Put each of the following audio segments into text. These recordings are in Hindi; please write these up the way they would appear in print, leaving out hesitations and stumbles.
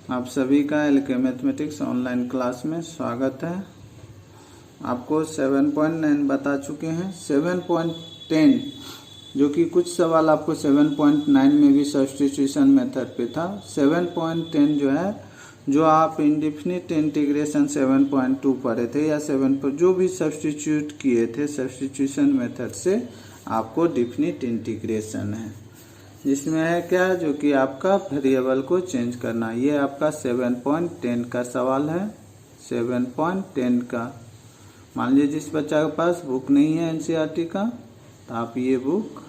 आप सभी का एलके मैथमेटिक्स ऑनलाइन क्लास में स्वागत है। आपको 7.9 बता चुके हैं। 7.10 जो कि कुछ सवाल आपको 7.9 में भी सब्स्टिट्यूशन मेथड पे था। 7.10 जो है, जो आप इंडेफिनिट इंटीग्रेशन 7.2 पढ़े थे या 7 पर जो भी सब्स्टिट्यूट किए थे सब्स्टिट्यूशन मेथड से, आपको डेफिनिट इंटीग्रेशन है, जिसमें है क्या, जो कि आपका वेरिएबल को चेंज करना। ये आपका 7.10 का सवाल है। 7.10 का मान लीजिए जिस बच्चा के पास बुक नहीं है एनसीईआरटी का, तो आप ये बुक,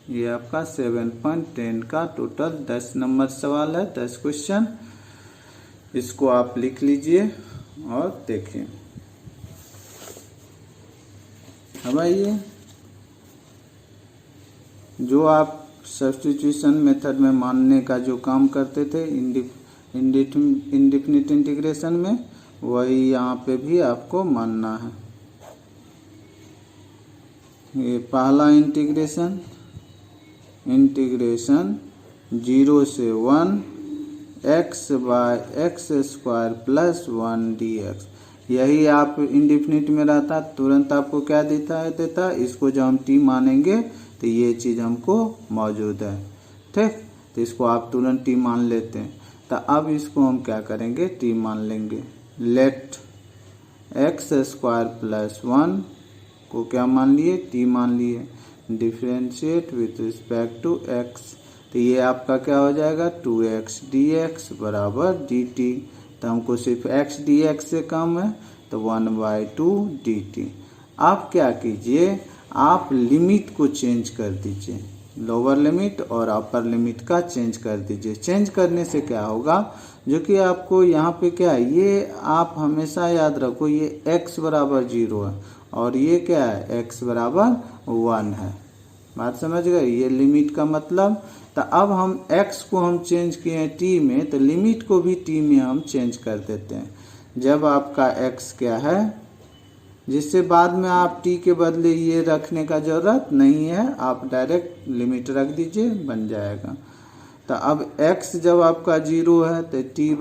ये आपका 7.10 का टोटल 10 नंबर सवाल है, 10 क्वेश्चन। इसको आप लिख लीजिए और देखिए। अब आइए, जो आप सब्स्टिट्यूशन मेथड में मानने का जो काम करते थे इंडेफिनिट इंटीग्रेशन में, वही यहाँ पे भी आपको मानना है। ये पहला इंटीग्रेशन 0 से 1 x/x² + 1 dx। यही आप इंडेफिनिट में रहता तुरंत आपको क्या देता, इसको जब हम t मानेंगे तो ये चीज़ हमको मौजूद है, ठीक। तो इसको आप तुरंत t मान लेते हैं। तो अब इसको हम क्या करेंगे, t मान लेंगे। लेट x² + 1 को क्या मान लिए, t मान लिए। Differentiate with respect to x, तो ये आपका क्या हो जाएगा, 2x dx बराबर dt। तो हमको सिर्फ x dx से कम है, तो 1/2 dt। आप क्या कीजिए, आप लिमिट को चेंज कर दीजिए, लोअर लिमिट और अपर लिमिट का चेंज कर दीजिए। चेंज करने से क्या होगा, जो कि आपको यहाँ पे क्या है, ये आप हमेशा याद रखो, ये x बराबर 0 है और ये क्या है, x बराबर 1 है। बात समझ गए, ये लिमिट का मतलब। तो अब हम x को हम चेंज किए हैं t में, तो लिमिट को भी t में हम चेंज कर देते हैं। जब आपका x क्या है, जिससे बाद में आप t के बदले ये रखने का जरूरत नहीं है, आप डायरेक्ट लिमिट रख दीजिए, बन जाएगा। तो अब x जब आपका 0 है, तो t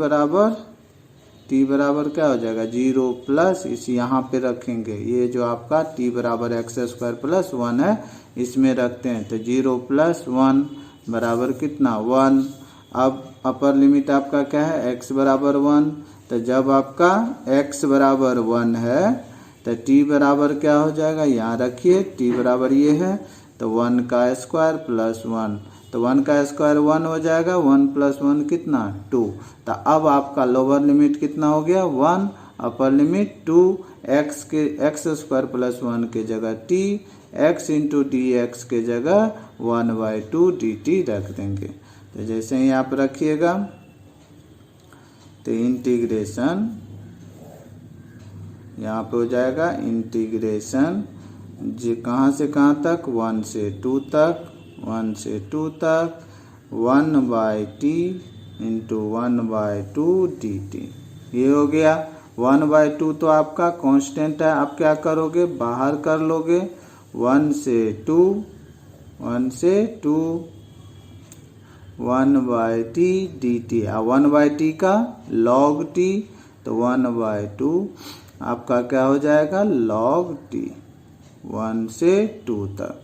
बराबर क्या हो जाएगा, 0 प्लस इस यहाँ पे रखेंगे, ये जो आपका t बराबर x² + 1 है, इसमें रखते हैं। तो 0 + 1 बराबर कितना, 1। अब अपर लिमिट आपका क्या है, x बराबर 1। तो जब आपका x बराबर 1 है, तो t बराबर क्या हो जाएगा, यहाँ रखिए, t बराबर ये है, तो 1 का स्क्वायर + 1, तो 1 का स्क्वायर 1 हो जाएगा, 1 + 1 कितना, 2। तो अब आपका लोअर लिमिट कितना हो गया, 1, अपर लिमिट 2, x² + 1 के जगह t, x × dx के जगह 1/2 dt रख देंगे। तो जैसे ही आप रखिएगा, तो इंटीग्रेशन यहाँ पे हो जाएगा, इंटीग्रेशन जी कहाँ से कहाँ तक, 1 से 2 तक, 1 से 2 तक 1/t × 1/2 dt। ये हो गया 1/2। तो आपका कांस्टेंट है, आप क्या करोगे, बाहर कर लोगे, 1 से 2 1/t dt। 1/t का log t, तो 1/2 आपका क्या हो जाएगा, log t। 1 से 2 तक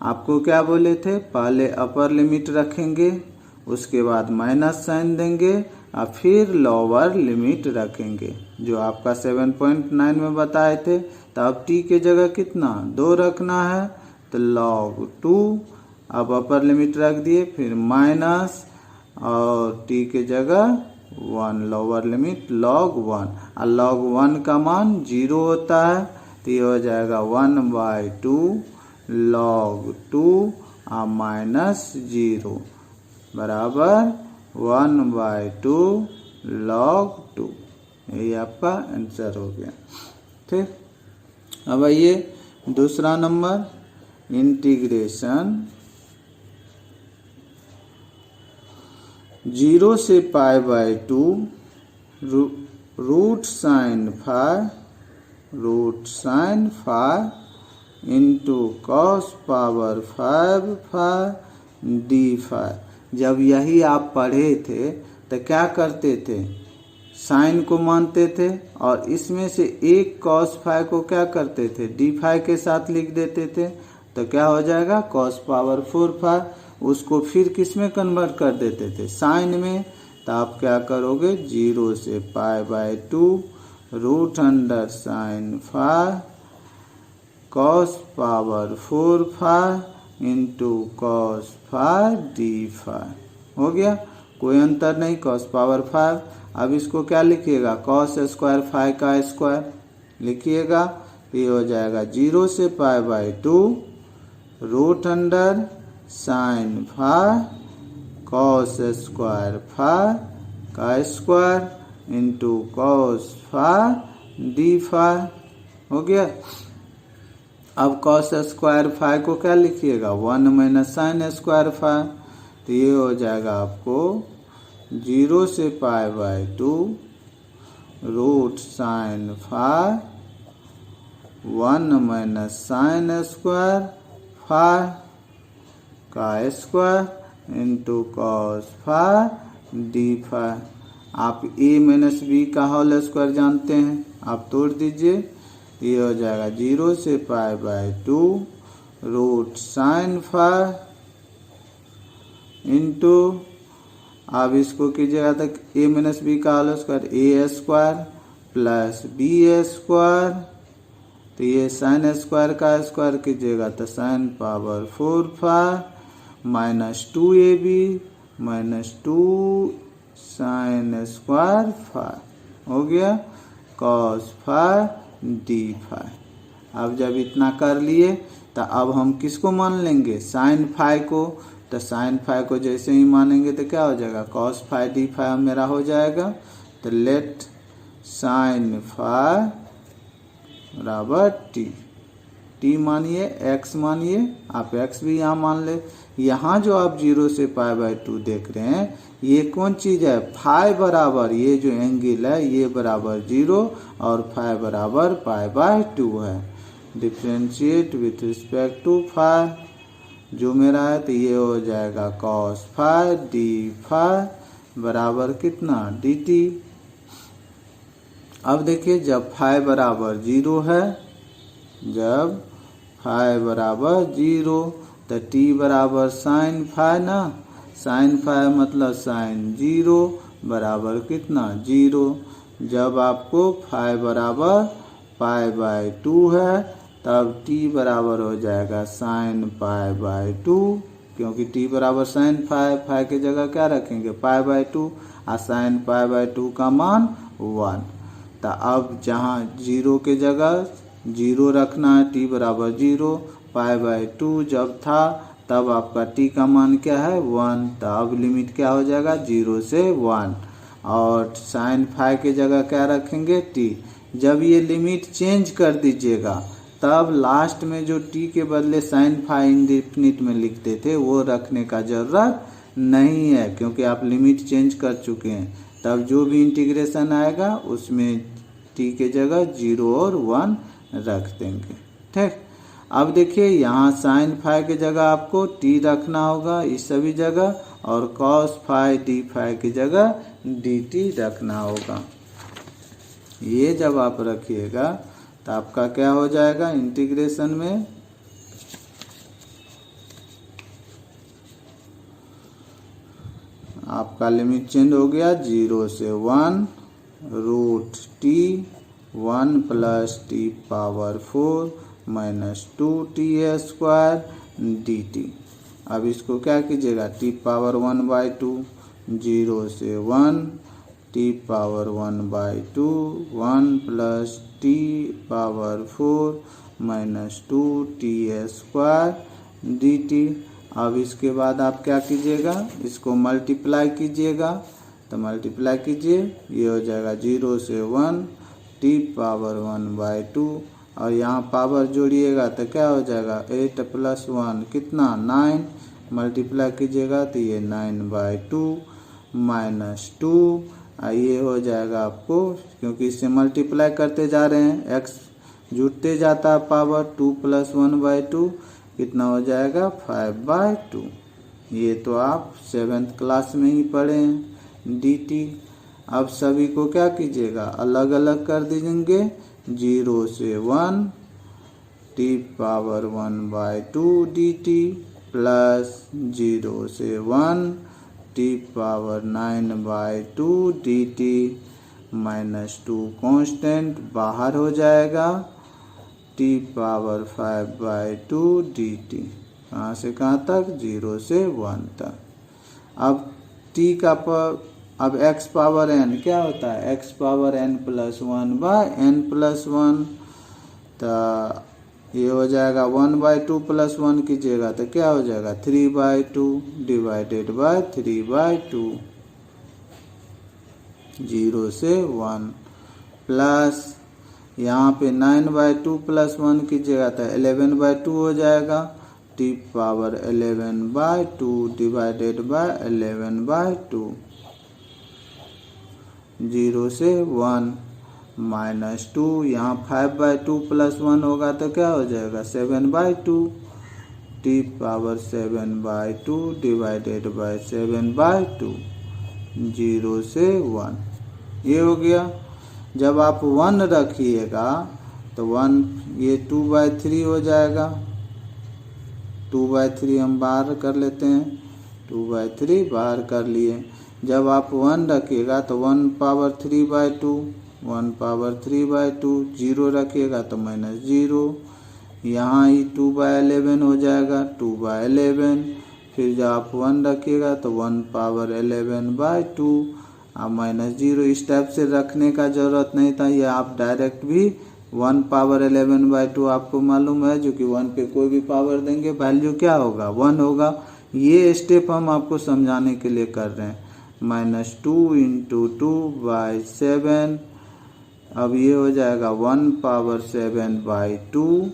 आपको क्या बोले थे, पहले अपर लिमिट रखेंगे, उसके बाद माइनस साइन देंगे और फिर लोअर लिमिट रखेंगे, जो आपका 7.9 में बताए थे। तो अब t के जगह कितना, 2 रखना है, तो log 2। अब अपर लिमिट रख दिए, फिर माइनस और t के जगह 1, लोअर लिमिट log 1। और log 1 का मान 0 होता है, तो ये हो जाएगा 1/2 log 2 -0 बराबर 1/2 log 2। यही आपका आंसर हो गया, ठीक। अब आइए दूसरा नंबर, इंटीग्रेशन 0 से π/2 root sine phi into cos power 5 phi d phi. जब यही आप पढ़े थे तो क्या करते थे, साइन को मानते थे और इसमें से एक कॉस फाई को क्या करते थे, डी फाई के साथ लिख देते थे। तो क्या हो जाएगा, कॉस पावर 4 फाई, उसको फिर किस में कन्वर्ट कर देते थे, साइन में। तो आप क्या करोगे, 0 से π/2 root under sine phi cos power 4 phi into cos phi D phi. हो गया, कोई अंतर नहीं, कॉस पावर 5। अब इसको क्या लिखिएगा, कॉस स्क्वायर फाई का स्क्वायर लिखिएगा। ये हो जाएगा 0 से π/2 root under sine phi cos square phi का square into cos phi D phi. हो गया। अब कॉस स्क्वायर फाई को क्या लिखिएगा, 1 माइनस साइन स्क्वायर फाई। तो ये हो जाएगा आपको 0 से π/2 root sine phi 1 minus sine square phi का square into cos phi D phi. आप a माइनस बी का होल स्क्वायर जानते हैं, आप तोड़ दीजिए। ये हो जाएगा 0 से π/2 रूट साइन फाई इंटू, अब इसको कीजिएगा तो a माइनस बी का whole square a square plus b square. तो ये साइन स्क्वायर का स्क्वायर कीजिएगा तो sine power 4 phi minus 2ab minus 2 sine square phi. हो गया, कॉस फाई डी फाई। अब जब इतना कर लिए तो अब हम किसको मान लेंगे, साइन फाई को। तो साइन फाई को जैसे ही मानेंगे तो क्या हो जाएगा, कॉस फाई डी फाई मेरा हो जाएगा। तो लेट साइन फाई बराबर टी मानिए, एक्स मानिए, आप एक्स भी यहाँ मान ले। यहाँ जो आप 0 से π/2 देख रहे हैं, ये कौन चीज़ है, फाई बराबर, ये जो एंगल है ये बराबर 0 और फाई बराबर π/2 है। Differentiate with respect to phi जो मेरा है, तो ये हो जाएगा कॉस फाई डी फाई बराबर कितना, dt। अब देखिए जब फाई बराबर 0 है, जब फाई बराबर 0 तो t बराबर साइन फाई ना, साइन फाई मतलब साइन 0 बराबर कितना, 0। जब आपको फाई बराबर π/2 है तब t बराबर हो जाएगा साइन π/2, क्योंकि t बराबर साइन फाई, फाई की जगह क्या रखेंगे π/2 और साइन π/2 का मान 1। तो अब जहाँ 0 के जगह 0 रखना है, t बराबर 0, π/2 जब था तब आपका t का मान क्या है 1। तो अब लिमिट क्या हो जाएगा 0 से 1 और साइन फाई की जगह क्या रखेंगे t। जब ये लिमिट चेंज कर दीजिएगा तब लास्ट में जो t के बदले साइन फाई इंडेफिनिट में लिखते थे वो रखने का जरूरत नहीं है, क्योंकि आप लिमिट चेंज कर चुके हैं। तब जो भी इंटीग्रेशन आएगा उसमें t के जगह 0 और 1 रख देंगे। ठीक। अब देखिए यहाँ साइन फाई की जगह आपको t रखना होगा इस सभी जगह, और कॉस फाई डी फाई की जगह dt रखना होगा। ये जब आप रखिएगा तो आपका क्या हो जाएगा, इंटीग्रेशन में आपका लिमिट चेंज हो गया 0 से 1 root t 1 plus t power 4 minus 2t square dt। अब इसको क्या कीजिएगा, t पावर 1/2 0 से 1 t power 1/2 1 plus t power 4 minus 2t square dt। अब इसके बाद आप क्या कीजिएगा, इसको मल्टीप्लाई कीजिएगा। तो मल्टीप्लाई कीजिए, ये हो जाएगा 0 से 1 t पावर 1/2 और यहाँ पावर जोड़िएगा तो क्या हो जाएगा 8 + 1 कितना 9, मल्टीप्लाई कीजिएगा तो ये 9/2 माइनस 2। ये हो जाएगा आपको, क्योंकि इससे मल्टीप्लाई करते जा रहे हैं x जुड़ते जाता है पावर 2 + 1/2 कितना हो जाएगा 5/2। ये तो आप 7th क्लास में ही पढ़े हैं। dt। अब सभी को क्या कीजिएगा, अलग अलग कर दीजिएंगे। 0 से 1 t⁻1/2 dt प्लस 0 से 1 t⁻9/2 dt -2 कांस्टेंट बाहर हो जाएगा t⁻5/2 dt। कहाँ से कहाँ तक, 0 से 1 तक। अब t का अब x पावर n क्या होता है, x पावर n+1/n+1। तो ये हो जाएगा 1/2 + 1 कीजिएगा तो क्या हो जाएगा 3/2 डिवाइडेड बाय 3/2 0 से 1 प्लस यहाँ पे 9/2 + 1 कीजिएगा तो 11/2 हो जाएगा t⁻11/2 डिवाइडेड बाय 11/2 0 से 1 -2 यहाँ 5/2 + 1 होगा तो क्या हो जाएगा 7/2 t⁻7/2 डिवाइडेड बाय 7/2 0 से 1। ये हो गया। जब आप 1 रखिएगा तो 1 ये 2/3 हो जाएगा। 2/3 हम बाहर कर लेते हैं, 2/3 बाहर कर लिए। जब आप 1 रखिएगा तो 1/3/2 1/3/2 0 रखिएगा तो -0। यहाँ ही 2/11 हो जाएगा 2/11। फिर जब आप 1 रखिएगा तो 1/11/2 अब -0। इस टाइप से रखने का ज़रूरत नहीं था, ये आप डायरेक्ट भी 1/11/2 आपको मालूम है, जो कि 1 पे कोई भी पावर देंगे वैल्यू क्या होगा 1 होगा। ये स्टेप हम आपको समझाने के लिए कर रहे हैं। -2 × 2/7 अब ये हो जाएगा 1/7/2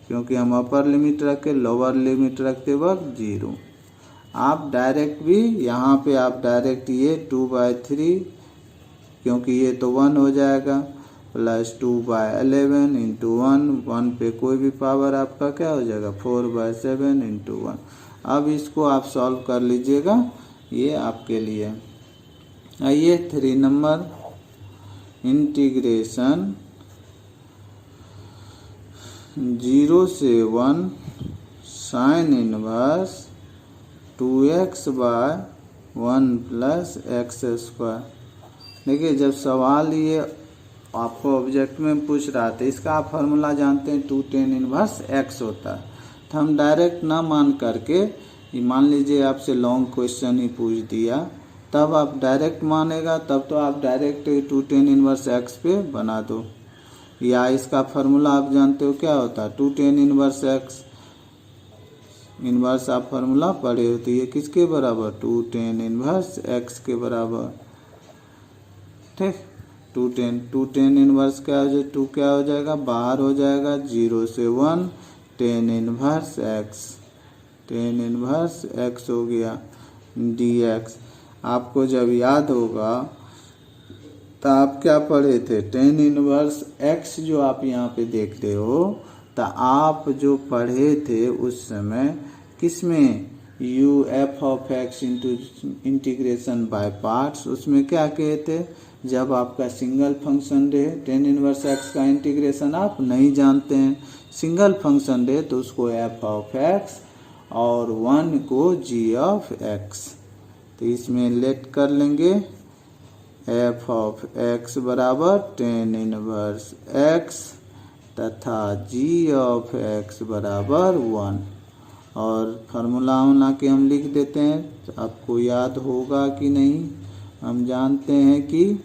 क्योंकि हम अपर लिमिट रखे, लोअर लिमिट रखते वक्त 0। आप डायरेक्ट भी यहाँ पे आप डायरेक्ट ये 2/3 क्योंकि ये तो 1 हो जाएगा प्लस 2/11 × 1 पे कोई भी पावर आपका क्या हो जाएगा 4/7 × 1। अब इसको आप सॉल्व कर लीजिएगा, ये आपके लिए। आइए 3 नंबर इंटीग्रेशन 0 से 1 sin इनवर्स 2x/1 + x²। देखिए जब सवाल ये आपको ऑब्जेक्ट में पूछ रहा था, इसका आप फार्मूला जानते हैं 2 tan इनवर्स x होता है। तो हम डायरेक्ट ना मान करके, मान लीजिए आपसे लॉन्ग क्वेश्चन ही पूछ दिया, तब आप डायरेक्ट मानेगा, तब तो आप डायरेक्ट 2 tan इनवर्स x पे बना दो। या इसका फार्मूला आप जानते हो क्या होता है 2 tan इनवर्स x। इनवर्स आप फार्मूला पढ़े होती है किसके बराबर 2 tan इनवर्स x के बराबर। ठीक, 2 tan इनवर्स क्या हो जाएगा 2 क्या हो जाएगा बाहर हो जाएगा 0 से 1 tan इनवर्स x हो गया dx। आपको जब याद होगा तो आप क्या पढ़े थे tan इनवर्स x जो आप यहाँ पे देख रहे हो, तो आप जो पढ़े थे उस समय किसमें f(x) इंटीग्रेशन बाय पार्ट्स, उसमें क्या कहे थे जब आपका सिंगल फंक्शन रहे tan इनवर्स x का इंटीग्रेशन आप नहीं जानते हैं, सिंगल फंक्शन रहे तो उसको f(x) और 1 को g(x). तो इसमें लेट कर लेंगे f(x) बराबर tan इनवर्स x तथा g(x) बराबर 1। और फार्मूला बना के हम लिख देते हैं, तो आपको याद होगा कि नहीं। हम जानते हैं कि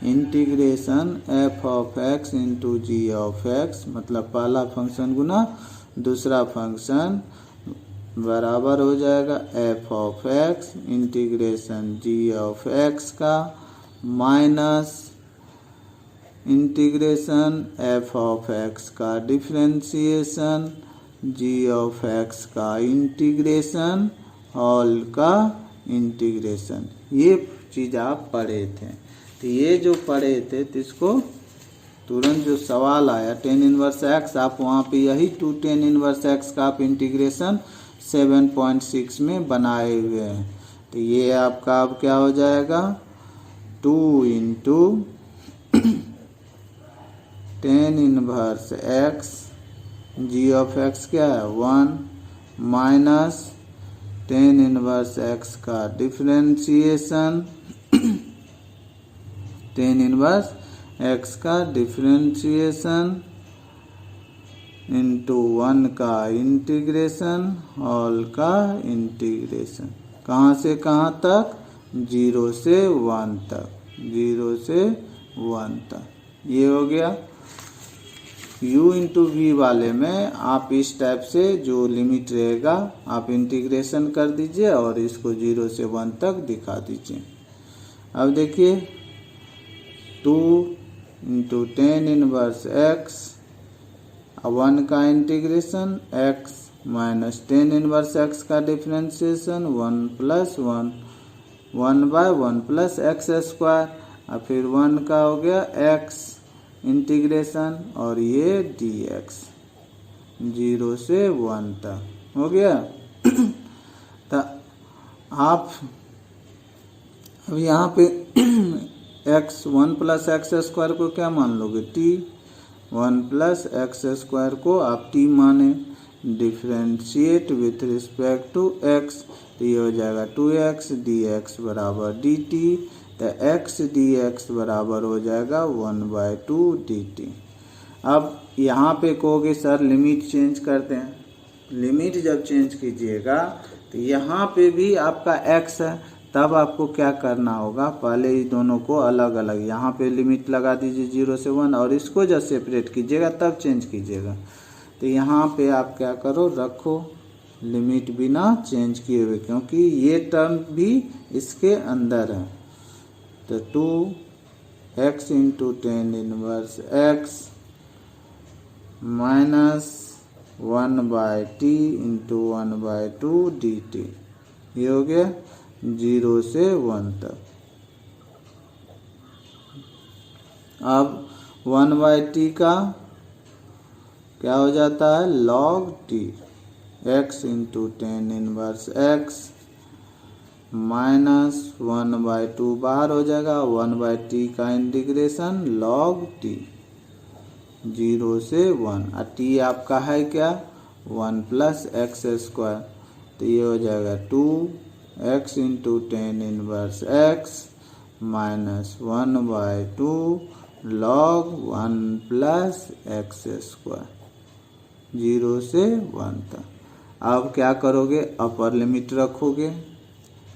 इंटीग्रेशन f(x) × g(x) मतलब पहला फंक्शन गुना दूसरा फंक्शन बराबर हो जाएगा f(x) इंटीग्रेशन g(x) का माइनस इंटीग्रेशन f(x) का डिफरेंशिएशन g(x) का इंटीग्रेशन होल का इंटीग्रेशन। ये चीज़ आप पढ़े थे। तो ये जो पढ़े थे तो इसको तुरंत जो सवाल आया tan इनवर्स x, आप वहाँ पे यही 2 tan इनवर्स x का आप इंटीग्रेशन 7.6 में बनाए हुए हैं। तो ये आपका अब क्या हो जाएगा 2 into 10 inverse x, g of x क्या है 1 माइनस 10 इनवर्स एक्स का डिफरेंशिएशन 10 इनवर्स एक्स का डिफरेंशिएशन इंटू 1 का इंटीग्रेशन, होल का इंटीग्रेशन, कहाँ से कहाँ तक 0 से 1 तक, 0 से 1 तक। ये हो गया। u इंटू वी वाले में आप इस टाइप से जो लिमिट रहेगा आप इंटीग्रेशन कर दीजिए और इसको 0 से 1 तक दिखा दीजिए। अब देखिए 2 इंटू 10 इनवर्स एक्स, 1 का integration x minus 10 inverse x का differentiation 1 plus 1, 1 by 1 plus x square, और फिर 1 का हो गया x इंटीग्रेशन और ये dx 0 से 1 तक हो गया। तो आप अब यहाँ पे x 1 प्लस एक्स स्क्वायर को क्या मान लोगे t, 1 प्लस एक्स स्क्वायर को आप t माने, differentiate with respect to x, तो ये हो जाएगा 2x dx बराबर dt, तो x dx बराबर हो जाएगा 1/2 dt। अब यहाँ पे कहोगे सर लिमिट चेंज करते हैं, लिमिट जब चेंज कीजिएगा तो यहाँ पे भी आपका x है, तब आपको क्या करना होगा, पहले इस दोनों को अलग अलग यहाँ पे लिमिट लगा दीजिए 0 से 1 और इसको जब सेपरेट कीजिएगा तब चेंज कीजिएगा। तो यहाँ पे आप क्या करो, रखो लिमिट बिना चेंज किए हुए, क्योंकि ये टर्म भी इसके अंदर है। तो 2x into 10 inverse x minus 1/t into 1/2 dt, ये हो गया 0 से 1 तक। अब 1/t का क्या हो जाता है log t, x into 10 inverse x minus 1/2 बाहर हो जाएगा, 1/t का इंटीग्रेशन log t 0 से 1, और t आपका है क्या 1 प्लस एक्स स्क्वायर, तो ये हो जाएगा 2x into 10 inverse x minus 1/2 log 1 plus x square 0 से 1 तक। अब क्या करोगे, अपर लिमिट रखोगे,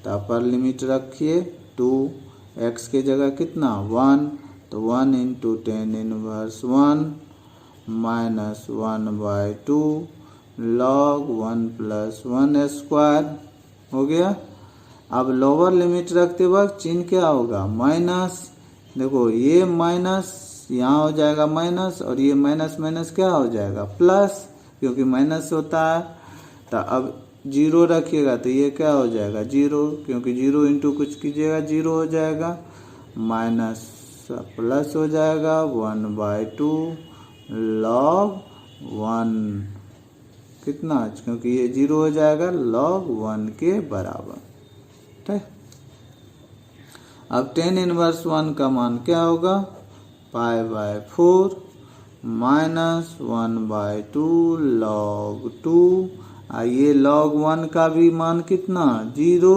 तो अपर लिमिट रखिए 2x के जगह कितना 1, तो 1 into 10 inverse 1 minus 1/2 log 1 plus 1 square हो गया। अब लोअर लिमिट रखते वक्त चिन्ह क्या होगा माइनस, देखो ये माइनस यहाँ हो जाएगा माइनस, और ये माइनस माइनस क्या हो जाएगा प्लस, क्योंकि माइनस होता है। तो अब 0 रखिएगा तो ये क्या हो जाएगा 0, क्योंकि 0 इंटू कुछ कीजिएगा 0 हो जाएगा, माइनस प्लस हो जाएगा 1/2 log 1 कितना, क्योंकि ये 0 हो जाएगा log 1 के बराबर। ठीक, अब 10 इनवर्स 1 का मान क्या होगा π/4 माइनस 1/2 log 2, ये log 1 का भी मान कितना 0,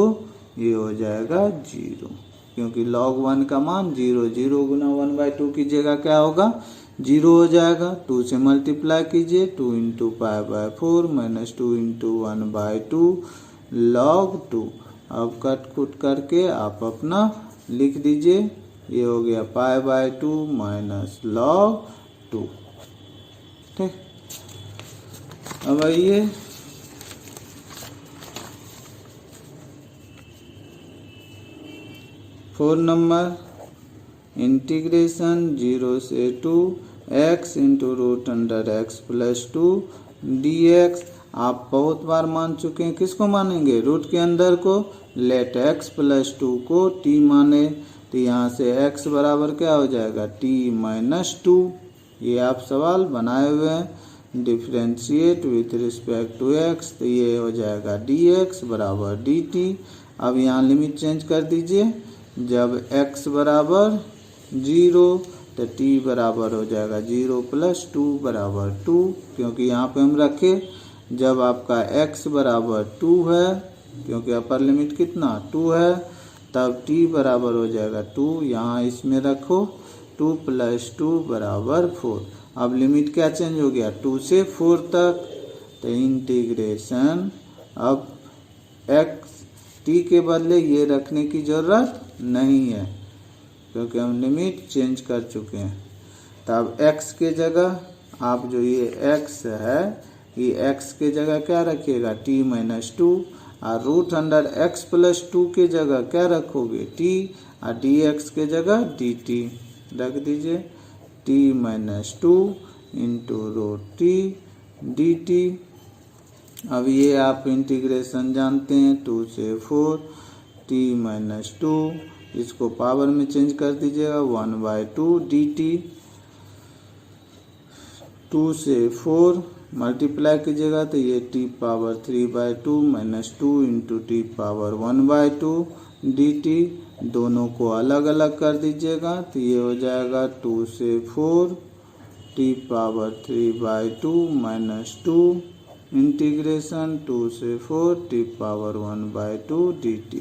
ये हो जाएगा 0, क्योंकि log 1 का मान 0, 0 गुना 1/2 कीजिएगा क्या होगा 0 हो जाएगा। 2 से मल्टीप्लाई कीजिए, 2 इंटू π/4 माइनस 2 इंटू 1/2 log 2। अब कट कुट करके आप अपना लिख दीजिए, ये हो गया π/2 माइनस log 2। ठीक, अब आइए फोर नंबर इंटीग्रेशन 0 से 2 x into root under x plus 2 dx। आप बहुत बार मान चुके हैं, किसको मानेंगे रूट के अंदर को, लेट x प्लस 2 को t माने, तो यहाँ से x बराबर क्या हो जाएगा t माइनस 2, ये आप सवाल बनाए हुए हैं। Differentiate with respect to x, तो ये हो जाएगा dx बराबर dt, अब यहाँ लिमिट चेंज कर दीजिए। जब x बराबर 0 तो t बराबर हो जाएगा 0 + 2 बराबर 2, क्योंकि यहाँ पे हम रखे जब आपका x बराबर 2 है, क्योंकि अपर लिमिट कितना 2 है, तब t बराबर हो जाएगा 2। यहाँ इसमें रखो 2 + 2 बराबर 4। अब लिमिट क्या चेंज हो गया 2 से 4 तक, तो इंटीग्रेशन अब x t के बदले ये रखने की ज़रूरत नहीं है, क्योंकि हम लिमिट चेंज कर चुके हैं। तब x के जगह आप जो ये x है, ये x के जगह क्या रखिएगा t - 2, और √x + 2 के जगह क्या रखोगे t, और dx के जगह dt रख दीजिए। t - 2 × √t dt। अब ये आप इंटीग्रेशन जानते हैं 2 से 4 t - 2, इसको पावर में चेंज कर दीजिएगा 1/2 dt। 2 से 4 मल्टीप्लाई कीजिएगा तो ये t⁻3/2 - 2 × t⁻1/2 dt। दोनों को अलग अलग कर दीजिएगा तो ये हो जाएगा 2 से 4 t⁻3/2 - 2 इंटीग्रेशन 2 से 4 t⁻1/2 dt।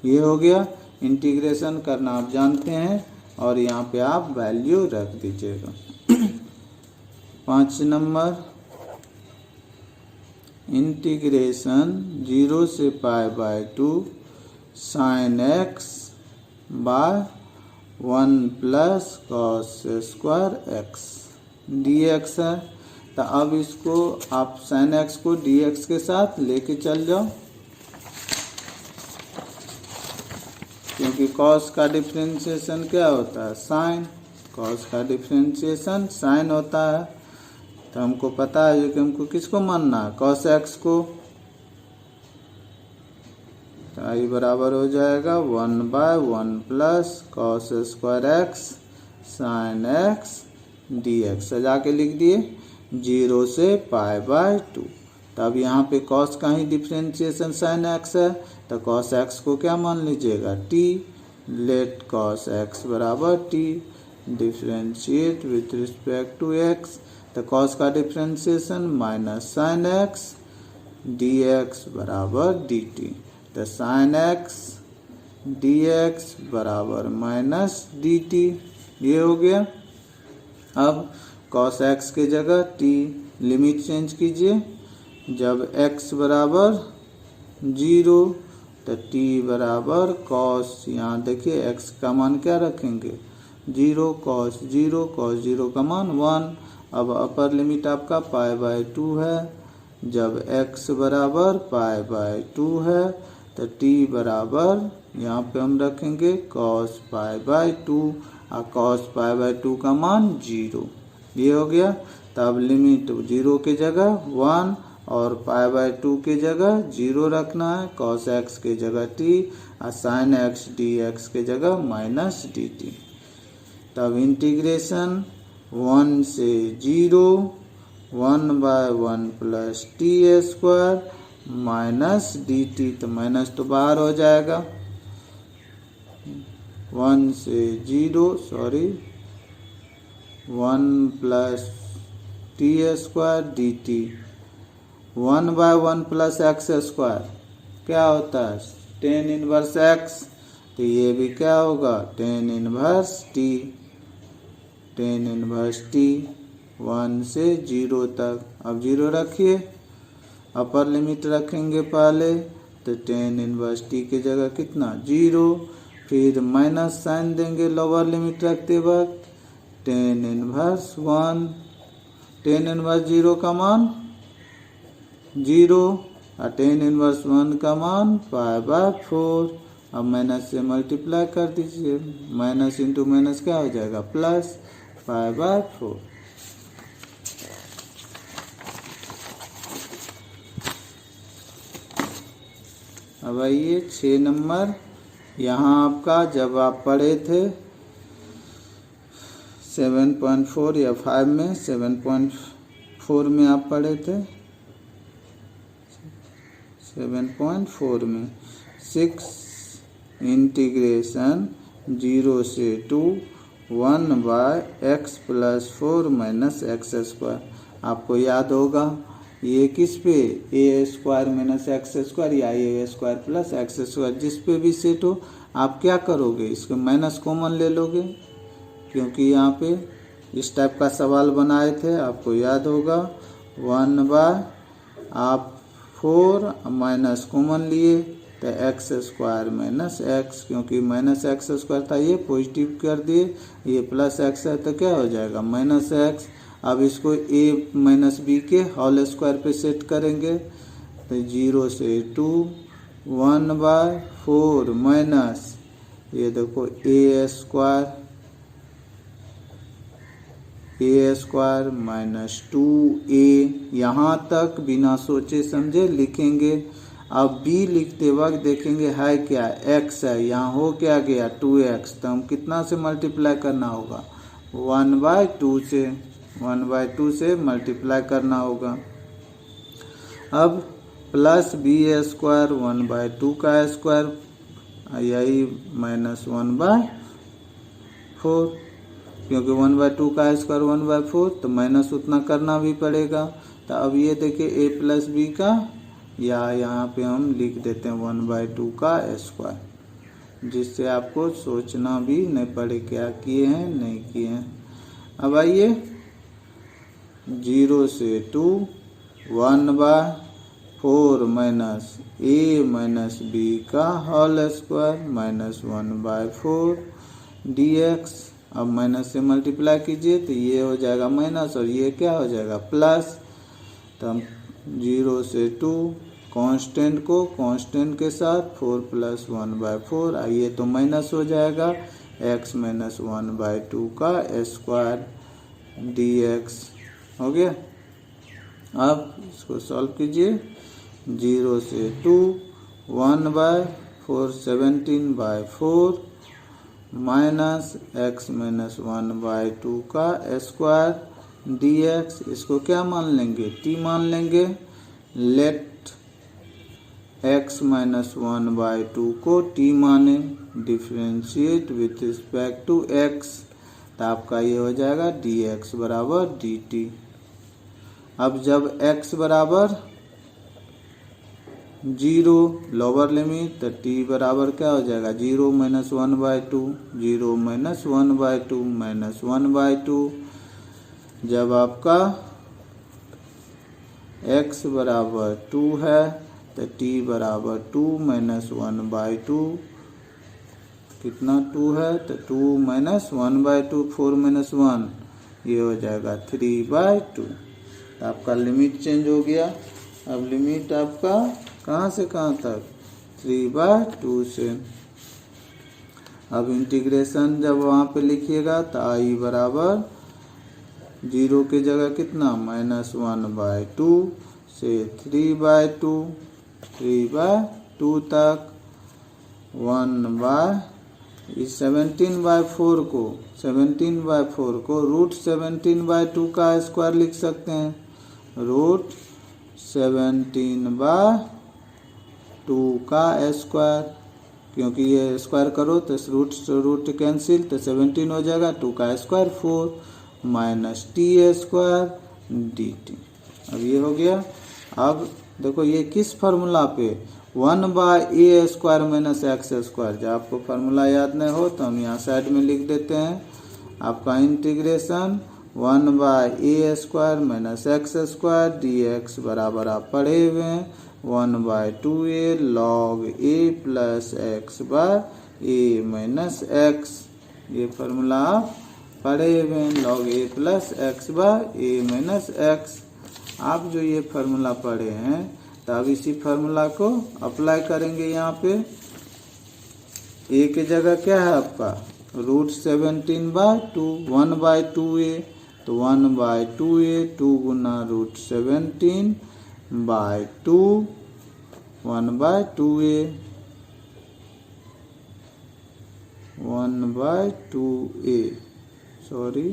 ये हो गया। इंटीग्रेशन करना आप जानते हैं और यहाँ पे आप वैल्यू रख दीजिएगा। 5 नंबर, इंटीग्रेशन 0 से π/2 sin x bye 1 + cos² x dx है। तो अब इसको आप sin x को dx के साथ लेके चल जाओ, क्योंकि cos का डिफ्रेंशिएशन क्या होता है sin, cos का डिफ्रेंशिएशन sin होता है। तो हमको पता है कि हमको किसको मानना है cos x को, तो i बराबर हो जाएगा 1/1 + cos² x sin x dx। सजा के लिख दिए 0 से π/2। तब यहाँ पे cos का ही डिफ्रेंशिएशन sin x है, तो cos x को क्या मान लीजिएगा t। लेट cos x बराबर t differentiate with respect to x, तो cos का डिफ्रेंशिएशन -sin x dx बराबर dt। तो sin x dx बराबर -dt, ये हो गया। अब cos x के जगह t लिमिट चेंज कीजिए। जब x बराबर 0 तो t बराबर cos, यहाँ देखिए x का मान क्या रखेंगे 0, cos 0 का मान 1। अब अपर लिमिट आपका π/2 है। जब x बराबर π/2 है तो t बराबर यहाँ पे हम रखेंगे cos π/2, और cos π/2 का मान 0। ये हो गया। तब लिमिट 0 के जगह 1 और π/2 के जगह 0 रखना है, cos x के जगह t और sin x dx के जगह -dt। तब इंटीग्रेशन 1 से 0 1/1 + t² -dt, तो माइनस तो बाहर हो जाएगा। 1 से 0 1 + t² dt। 1/1 + x² क्या होता है tan 1x, तो ये भी क्या होगा tan 1t। tan 1t 1 से 0 तक। अब 0 रखिए, अपर लिमिट रखेंगे पहले, तो tan 1t के जगह कितना 0, फिर माइनस साइन देंगे लोअर लिमिट रखते वक्त, tan 1 tan 1 का मान 0 और tan 1 का मान π/4। अब माइनस से मल्टीप्लाई कर दीजिए, माइनस इंटू माइनस क्या हो जाएगा प्लस π/4। अब आइए 6 नंबर। यहाँ आपका जब आप पढ़े थे 7.4 या 5 में 7.4 में आप पढ़े थे 7.4 में 6 इंटीग्रेशन 0 से 2 1/x + 4 - x²। आपको याद होगा ये किस पे a² - x² या a² + x², जिस पे भी सेट हो आप क्या करोगे, इसको माइनस कॉमन ले लोगे, क्योंकि यहाँ पे इस टाइप का सवाल बनाए थे, आपको याद होगा। 1/, आप 4 माइनस कॉमन लिए तो x² - x, क्योंकि -x² था ये पॉजिटिव कर दिए, ये +x है तो क्या हो जाएगा -x। अब इसको a - b के होल स्क्वायर पे सेट करेंगे तो 0 से 2 1/4 माइनस ये देखो a² - 2a, यहाँ तक बिना सोचे समझे लिखेंगे। अब b लिखते वक्त देखेंगे है क्या, x है, यहाँ हो क्या गया 2x, तो हम कितना से मल्टीप्लाई करना होगा 1/2 से मल्टीप्लाई करना होगा। अब प्लस b² 1/2 का स्क्वायर, यही -1/4, क्योंकि 1/2 का स्क्वायर 1/4, तो माइनस उतना करना भी पड़ेगा। तो अब ये देखिए a + b का, या यहाँ पे हम लिख देते हैं 1/2 का स्क्वायर, जिससे आपको सोचना भी नहीं पड़े क्या किए हैं नहीं किए हैं। अब आइए 0 से 2 1/4 माइनस a - b का होल स्क्वायर -1/4 dx। अब माइनस से मल्टीप्लाई कीजिए तो ये हो जाएगा माइनस और ये क्या हो जाएगा प्लस। तो हम 0 से 2 कांस्टेंट को कांस्टेंट के साथ 4 + 1/4, आइए तो माइनस हो जाएगा x - 1/2 का स्क्वायर dx हो गया। अब इसको सॉल्व कीजिए 0 से 2 1/4 17/4 माइनस x - 1/2 का स्क्वायर dx। इसको क्या मान लेंगे, t मान लेंगे। लेट x - 1/2 को t माने, differentiate with respect to x, तो आपका ये हो जाएगा dx = dt। अब जब x = 0 लोअर लिमिट, तो t बराबर क्या हो जाएगा 0 - 1/2, 0 - 1/2 -1/2। जब आपका x = 2 है तो t = 2 - 1/2, कितना 2 है तो 2 - 1/2, 4 - 1, ये हो जाएगा 3/2। आपका लिमिट चेंज हो गया। अब लिमिट आपका कहाँ से कहाँ तक 3/2 से। अब इंटीग्रेशन जब वहाँ पे लिखिएगा तो i बराबर 0 की जगह कितना -1/2 से 3/2 तक 17/4 को √17/2 का स्क्वायर लिख सकते हैं, √17/2 का स्क्वायर, क्योंकि ये स्क्वायर करो तो रूट कैंसिल, तो 17 हो जाएगा, 2 का स्क्वायर 4 -t² dt। अब ये हो गया। अब देखो ये किस फार्मूला पे 1/a² - x²। जब आपको फार्मूला याद नहीं हो तो हम यहाँ साइड में लिख देते हैं। आपका इंटीग्रेशन 1/a² - x² dx बराबर आप पढ़े हुए हैं 1/2a log a + x/a - x। ये फार्मूला आप पढ़े हुए हैं, log a + x/a - x। आप जो ये फार्मूला पढ़े हैं तो अब इसी फार्मूला को अप्लाई करेंगे। यहाँ पे a की जगह क्या है आपका √17/2, 1/2a, तो 1/2a 2 गुना √17/2 1/2a 1/2a, सॉरी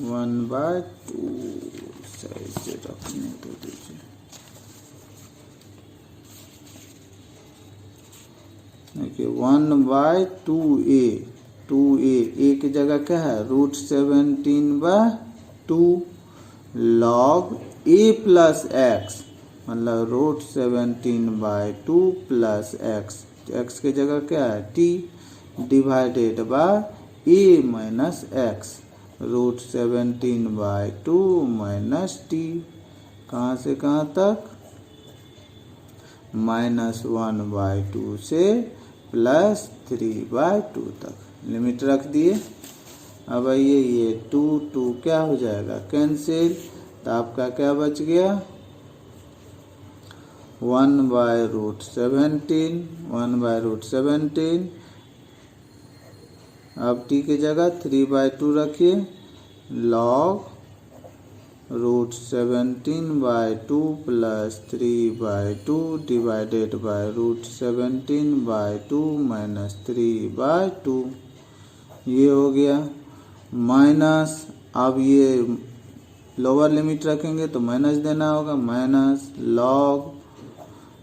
1/2 अच्छा इसे रखने तो दीजिए। देखिए 1/2a, 2a की जगह क्या है √17/2 log a प्लस x, मतलब √17/2 प्लस x की जगह क्या है t, divided by a minus x, √17/2 minus t, कहाँ से कहाँ तक -1/2 से +3/2 तक लिमिट रख दिए। अब आइए ये 2 क्या हो जाएगा कैंसिल, तो आपका क्या बच गया 1/√17, अब t की जगह 3/2 रखिए, log √17/2 plus 3/2 divided by √17/2 minus 3/2, ये हो गया माइनस। अब ये लोअर लिमिट रखेंगे तो माइनस देना होगा, माइनस लॉग,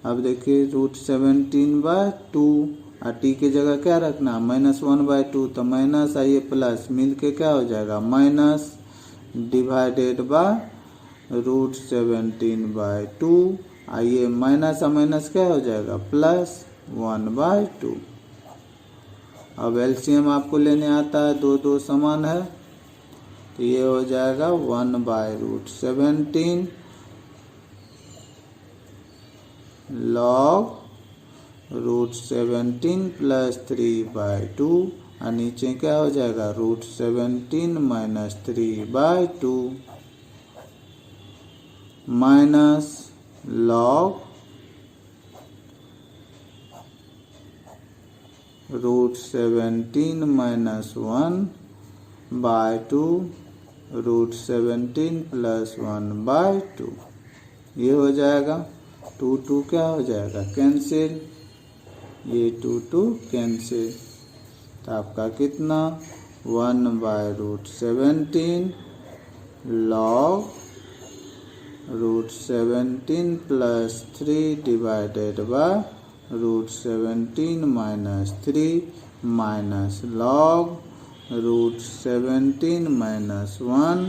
अब देखिए √17/2 और टी की जगह क्या रखना -1/2, तो माइनस आइए प्लस मिल के क्या हो जाएगा माइनस, डिवाइडेड बाय √17/2, आइए माइनस और माइनस क्या हो जाएगा +1/2। अब एलसीएम आपको लेने आता है, दो समान है, तो ये हो जाएगा 1/√17 log √17 प्लस 3/2, और नीचे क्या हो जाएगा √17 minus 3/2 minus log √17 minus 1/2 √17 plus 1/2, ये हो जाएगा 2 क्या हो जाएगा कैंसिल, ये 2 कैंसिल, तो आपका कितना 1/√17 log √17 plus 3 divided by √17 minus 3 minus log √17 minus 1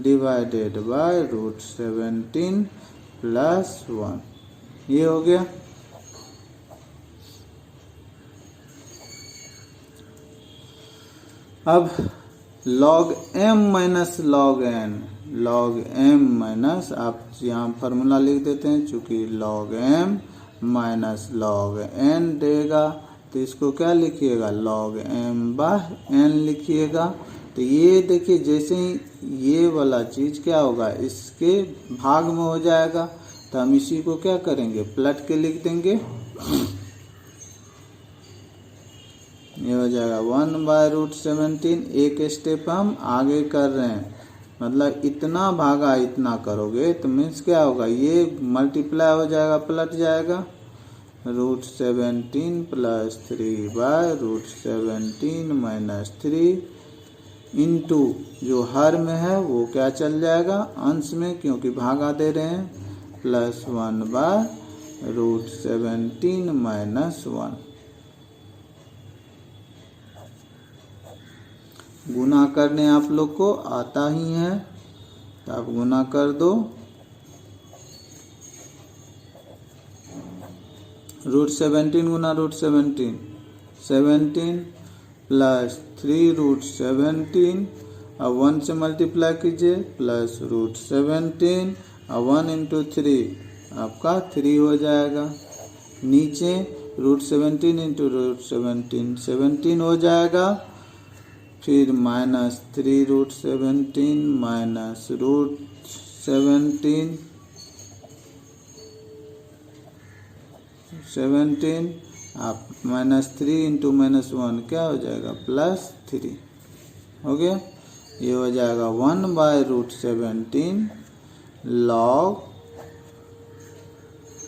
divided by √17 plus 1, ये हो गया। अब log m minus log n, log m minus, आप यहाँ फार्मूला लिख देते हैं, चूंकि log m minus log n देगा तो इसको क्या लिखिएगा log m/n लिखिएगा। तो ये देखिए जैसे ही ये वाला चीज़ क्या होगा इसके भाग में हो जाएगा, तो हम इसी को क्या करेंगे पलट के लिख देंगे, ये हो जाएगा 1/√17, एक स्टेप हम आगे कर रहे हैं, मतलब इतना भागा इतना करोगे तो मीन्स क्या होगा ये मल्टीप्लाई हो जाएगा पलट जाएगा, √17 प्लस 3/√17 माइनस 3 इंटू जो हर में है वो क्या चल जाएगा अंश में क्योंकि भागा दे रहे हैं, प्लस 1/√17 माइनस 1, गुना करने आप लोग को आता ही है तो आप गुना कर दो, √17 गुना √17 17 प्लस 3√17, अब 1 से मल्टीप्लाई कीजिए प्लस √17 और 1 इंटू 3 आपका 3 हो जाएगा, नीचे √17 इंटू √17 17 हो जाएगा, फिर माइनस 3√17 माइनस √17 17, आप -3 इंटू -1 क्या हो जाएगा +3, हो गया, ये हो जाएगा 1/√17 log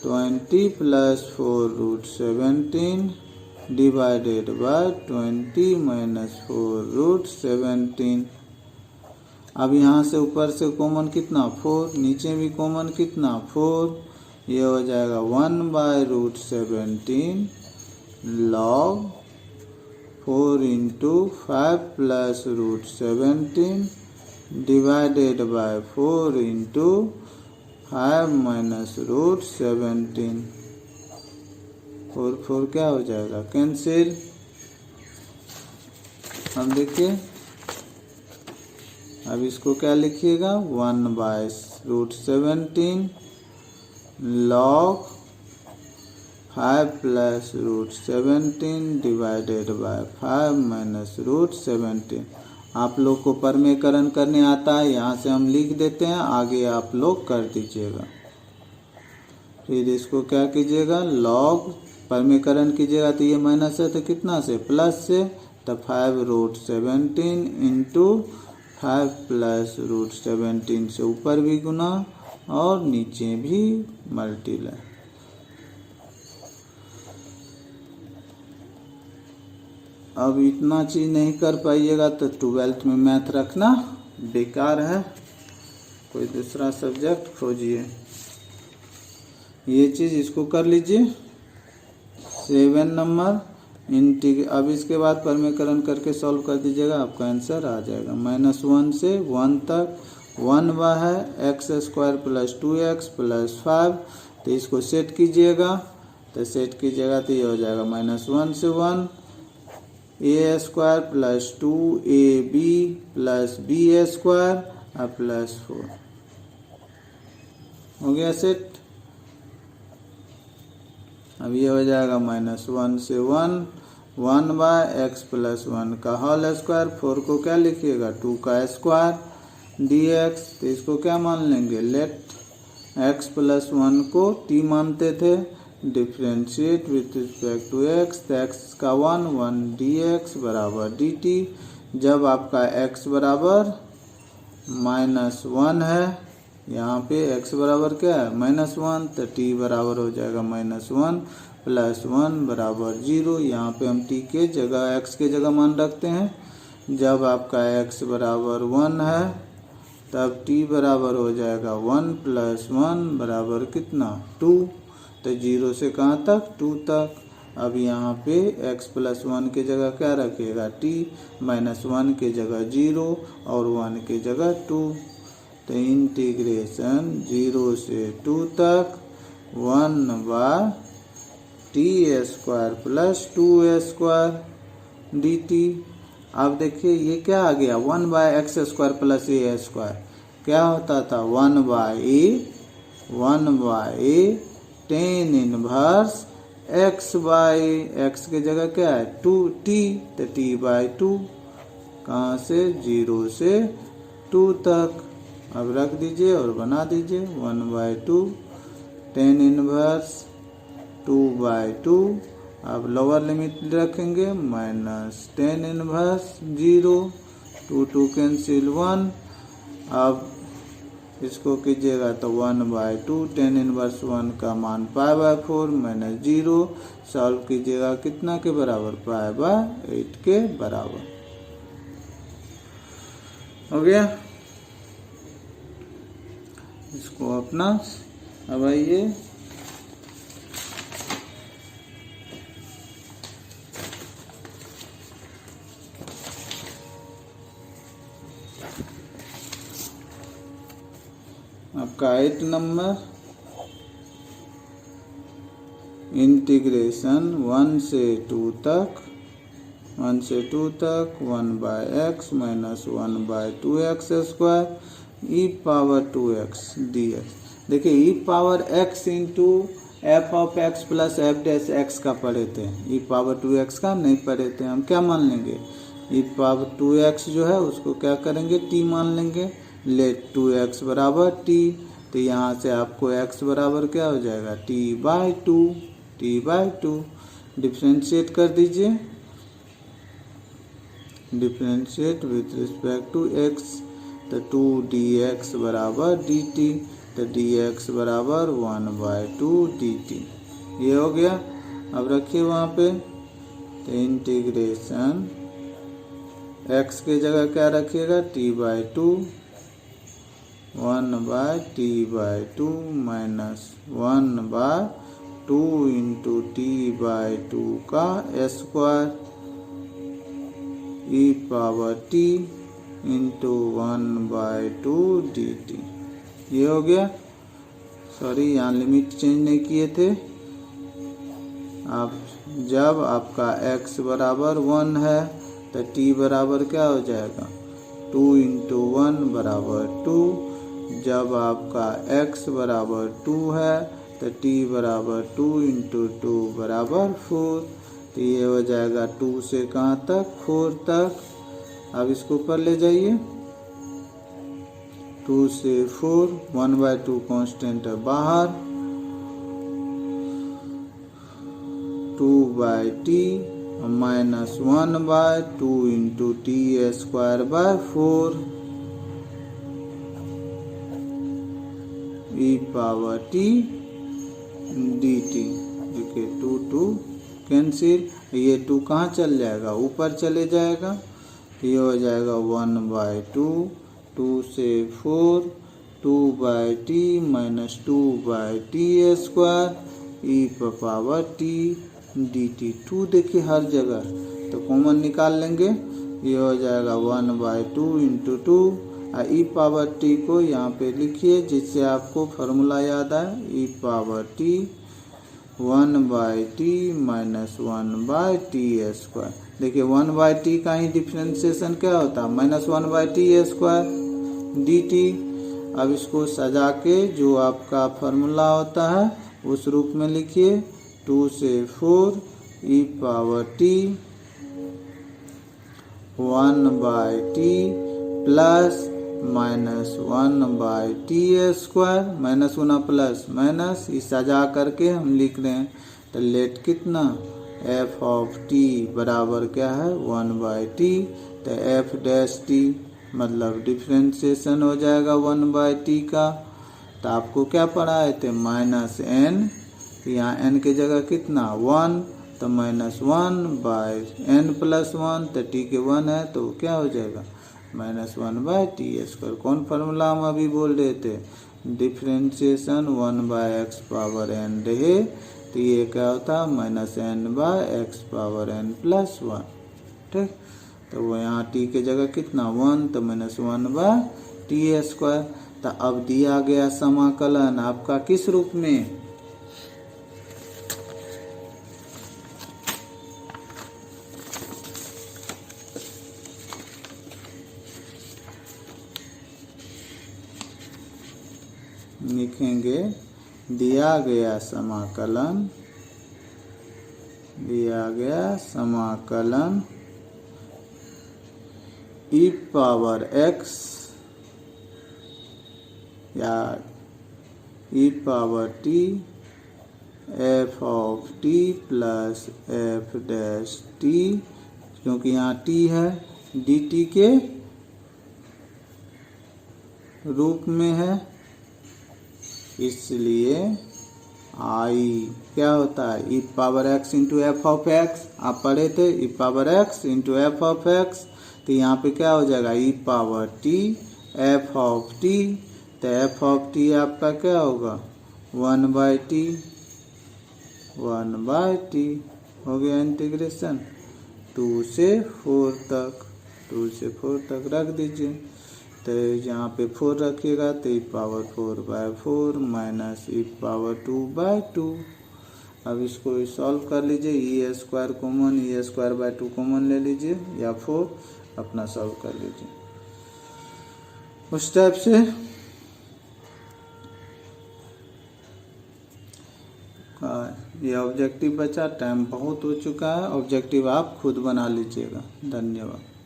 20 plus 4√17 divided by 20 minus 4√17। अब यहाँ से ऊपर से कॉमन कितना 4, नीचे भी कॉमन कितना 4, ये हो जाएगा 1/√17 log 4 into 5 plus √17 divided by 4 into 5 minus √17। 4 क्या हो जाएगा कैंसिल। अब देखिए, अब इसको क्या लिखिएगा 1/√17 log 5 plus √17 divided by 5 minus √17। आप लोग को परमेकरण करने आता है, यहाँ से हम लिख देते हैं, आगे आप लोग कर दीजिएगा। फिर इसको क्या कीजिएगा log परमेकरण कीजिएगा तो ये माइनस है तो कितना से प्लस से, तो 5√17 इंटू 5 प्लस √17 से ऊपर भी गुना और नीचे भी मल्टीप्लाई। अब इतना चीज़ नहीं कर पाइएगा तो 12th में मैथ रखना बेकार है, कोई दूसरा सब्जेक्ट खोजिए। ये चीज़ इसको कर लीजिए। 7 नंबर अब इसके बाद परमेकरण करके सॉल्व कर दीजिएगा, आपका आंसर आ जाएगा। -1 से 1 तक 1 है x² प्लस 2x प्लस 5, तो इसको सेट कीजिएगा, तो सेट कीजिएगा तो ये हो जाएगा -1 से 1 a² plus 2ab plus b² और प्लस 4 हो गया सेट। अब ये हो जाएगा -1 से 1 बाय x प्लस 1 का होल स्क्वायर, 4 को क्या लिखिएगा 2 का स्क्वायर dx, तो इसको क्या मान लेंगे लेट x प्लस 1 को t मानते थे, differentiate with respect to x, तो x का 1 dx बराबर dt। जब आपका x बराबर -1 है, यहाँ पे x बराबर क्या है -1, तो t बराबर हो जाएगा -1 प्लस 1 बराबर 0। यहाँ पे हम t के जगह x के जगह मान रखते हैं। जब आपका x बराबर 1 है तब t बराबर हो जाएगा 1 प्लस 1 बराबर कितना 2, तो 0 से कहाँ तक 2 तक। अब यहाँ पे x प्लस 1 के जगह क्या रखिएगा t, -1 के जगह 0 और 1 के जगह 2, तो इंटीग्रेशन 0 से 2 तक 1/t² प्लस 2a² dt। अब देखिए ये क्या आ गया 1/x² प्लस a², क्या होता था 1/a tan इनवर्स x के जगह क्या है 2t, तो t/2 कहाँ से 0 से 2 तक। अब रख दीजिए और बना दीजिए 1/2 tan इनवर्स 2/2। अब लोअर लिमिट रखेंगे -tan इनवर्स 0, 2 कैंसिल 1। अब इसको कीजिएगा तो 1/2 tan इनवर्स 1 का मान π/4 -0, सॉल्व कीजिएगा कितना के बराबर π/8 के बराबर हो गया। इसको अपना अब आइए आपका 8 नंबर इंटीग्रेशन 1 से 2 तक 1/x minus 1/2x² e⁻2x dx। देखिए e⁻x into f(x) plus f'(x) का पढ़े थे, e⁻2x का नहीं पढ़े थे। हम क्या मान लेंगे e⁻2x जो है उसको क्या करेंगे t मान लेंगे, लेट 2x बराबर t, तो यहाँ से आपको x बराबर क्या हो जाएगा t/2 डिफ्रेंशिएट कर दीजिए, differentiate with respect to x, तो 2dx बराबर dt, तो dx बराबर 1/2 dt। ये हो गया। अब रखिए वहाँ पे, तो इंटीग्रेशन x के जगह क्या रखिएगा t/2 1/t/2 minus 1/2 into t/2 का square e power t into 1/2 dt। ये हो गया। सॉरी, यहाँ लिमिट चेंज नहीं किए थे। आप जब आपका x बराबर 1 है तो t बराबर क्या हो जाएगा, 2 इंटू 1 बराबर 2। जब आपका x बराबर 2 है तो t बराबर 2 इंटू 2 बराबर 4। तो ये हो जाएगा 2 से कहाँ तक, 4 तक। अब इसको ऊपर ले जाइए, 2 से 4, 1/2 कांस्टेंट है बाहर, 2/t minus 1/2 into t²/4 e power t dt। देखिए 2 कैंसिल, ये 2 कहाँ चल जाएगा, ऊपर चले जाएगा। ये हो जाएगा 1/2, 2 से 4, 2/t minus 2/t² e power t dt। 2 देखिए हर जगह, तो कॉमन निकाल लेंगे। ये हो जाएगा 1/2 इंटू 2 e पावर t को यहाँ पे लिखिए जिससे आपको फार्मूला याद आए। e power t 1/t minus 1/t²। देखिए 1/t का ही डिफरेंशिएशन क्या होता है, माइनस 1/t² dt। अब इसको सजा के जो आपका फार्मूला होता है उस रूप में लिखिए, 2 से 4 e power t 1/t plus minus 1/t², minus गुना प्लस माइनस, इस सजा करके हम लिख रहे हैं। तो लेट कितना, f ऑफ t बराबर क्या है, 1/t। तो f डैश t मतलब डिफ्रेंशिएशन हो जाएगा 1/t का। तो आपको क्या पढ़ाए थे, माइनस n, यहाँ n की जगह कितना 1, तो माइनस 1/n प्लस 1, तो t के 1 है तो क्या हो जाएगा, माइनस 1/t²। कौन फार्मूला हम अभी बोल रहे थे, डिफ्रेंशिएशन 1/x पावर n रहे तो ये क्या होता, minus n/x power n plus 1। ठीक, तो वो यहाँ t के जगह कितना 1, तो माइनस 1/t²। तो अब दिया गया समाकलन आपका किस रूप में, लिखेंगे दिया गया समाकलन e पावर x या e power t f of t plus f dash t, क्योंकि यहाँ t है dt के रूप में है, इसलिए आई क्या होता है, e power x into F of x। आप पढ़े थे e power x into F of x। तो यहाँ पे क्या हो जाएगा, e power t f of t। तो f ऑफ t आपका क्या होगा, 1/t हो गया इंटीग्रेशन 2 से 4 तक, 2 से 4 तक रख दीजिए। तो यहाँ पे 4 रखिएगा तो e power 4/4 minus e power 2/2। अब इसको सॉल्व कर लीजिए, e² कॉमन, e²/2 कॉमन ले लीजिए या 4 अपना सॉल्व कर लीजिए उस टाइप से। ये ऑब्जेक्टिव बचा, टाइम बहुत हो चुका है, ऑब्जेक्टिव आप खुद बना लीजिएगा। धन्यवाद।